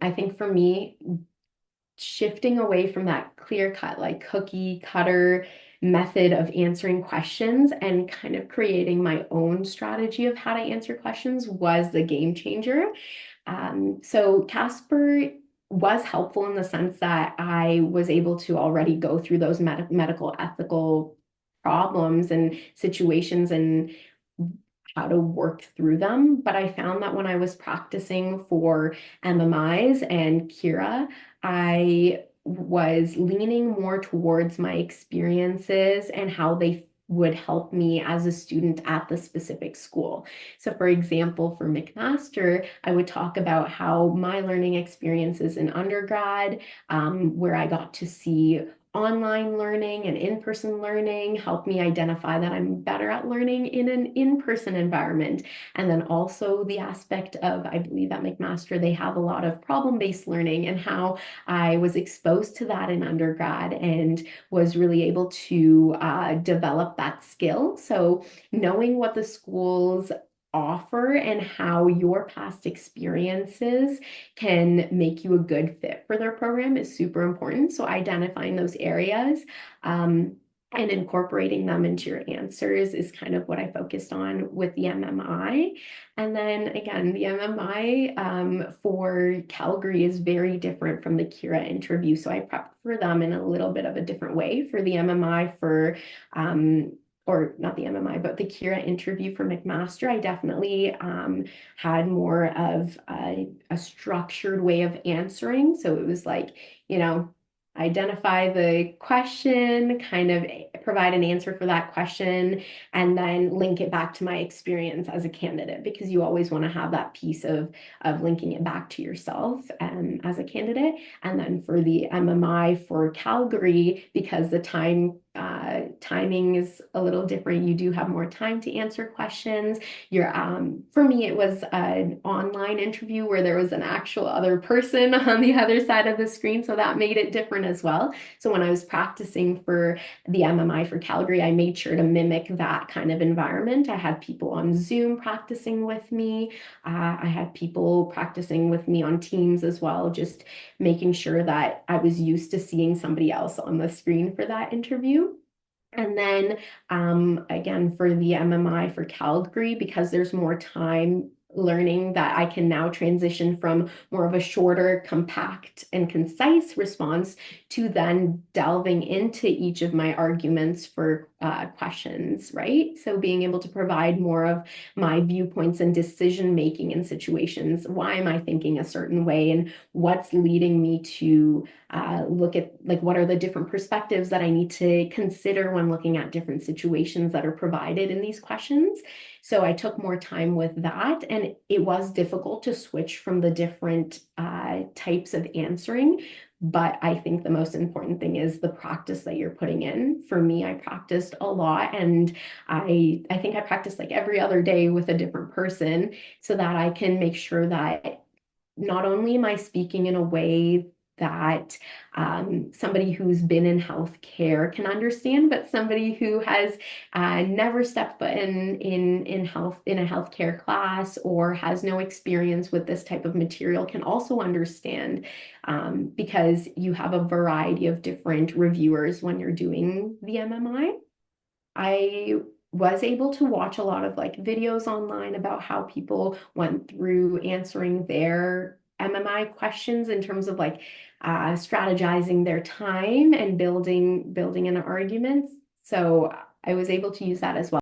I think for me, shifting away from that clear cut, like cookie cutter method of answering questions and kind of creating my own strategy of how to answer questions was the game changer. So Casper was helpful in the sense that I was able to already go through those medical ethical problems and situations and how to work through them. But I found that when I was practicing for MMIs and Kira, I was leaning more towards my experiences and how they would help me as a student at the specific school. So, for example, for McMaster, I would talk about how my learning experiences in undergrad, where I got to see online learning and in-person learning help me identify that I'm better at learning in an in-person environment. And then also the aspect of, I believe at McMaster, they have a lot of problem-based learning and how I was exposed to that in undergrad and was really able to develop that skill. So knowing what the schools offer and how your past experiences can make you a good fit for their program is super important. So identifying those areas and incorporating them into your answers is kind of what I focused on with the MMI. And then again, the MMI for Calgary is very different from the Kira interview. So I prepped for them in a little bit of a different way. For the MMI for or not the MMI, but the Kira interview for McMaster, I definitely had more of a structured way of answering. So it was like, you know, identify the question, kind of provide an answer for that question, and then link it back to my experience as a candidate, because you always want to have that piece of linking it back to yourself as a candidate. And then for the MMI for Calgary, because the timing is a little different. You do have more time to answer questions. For me, it was an online interview where there was an actual other person on the other side of the screen, so that made it different as well. So when I was practicing for the MMI for Calgary, I made sure to mimic that kind of environment. I had people on Zoom practicing with me. I had people practicing with me on Teams as well, just making sure that I was used to seeing somebody else on the screen for that interview. And then again, for the MMI for Calgary, because there's more time learning, that I can now transition from more of a shorter, compact, and concise response to then delving into each of my arguments for questions, right? So being able to provide more of my viewpoints and decision making in situations. Why am I thinking a certain way, and what's leading me to look at, like, what are the different perspectives that I need to consider when looking at different situations that are provided in these questions. So I took more time with that, and it was difficult to switch from the different types of answering. But I think the most important thing is the practice that you're putting in. For me, I practiced a lot, and I think I practiced like every other day with a different person so that I can make sure that not only am I speaking in a way that somebody who's been in healthcare can understand, but somebody who has never stepped foot in health in a healthcare class or has no experience with this type of material can also understand, because you have a variety of different reviewers when you're doing the MMI. I was able to watch a lot of like videos online about how people went through answering their MMI questions in terms of like strategizing their time and building an argument. So I was able to use that as well.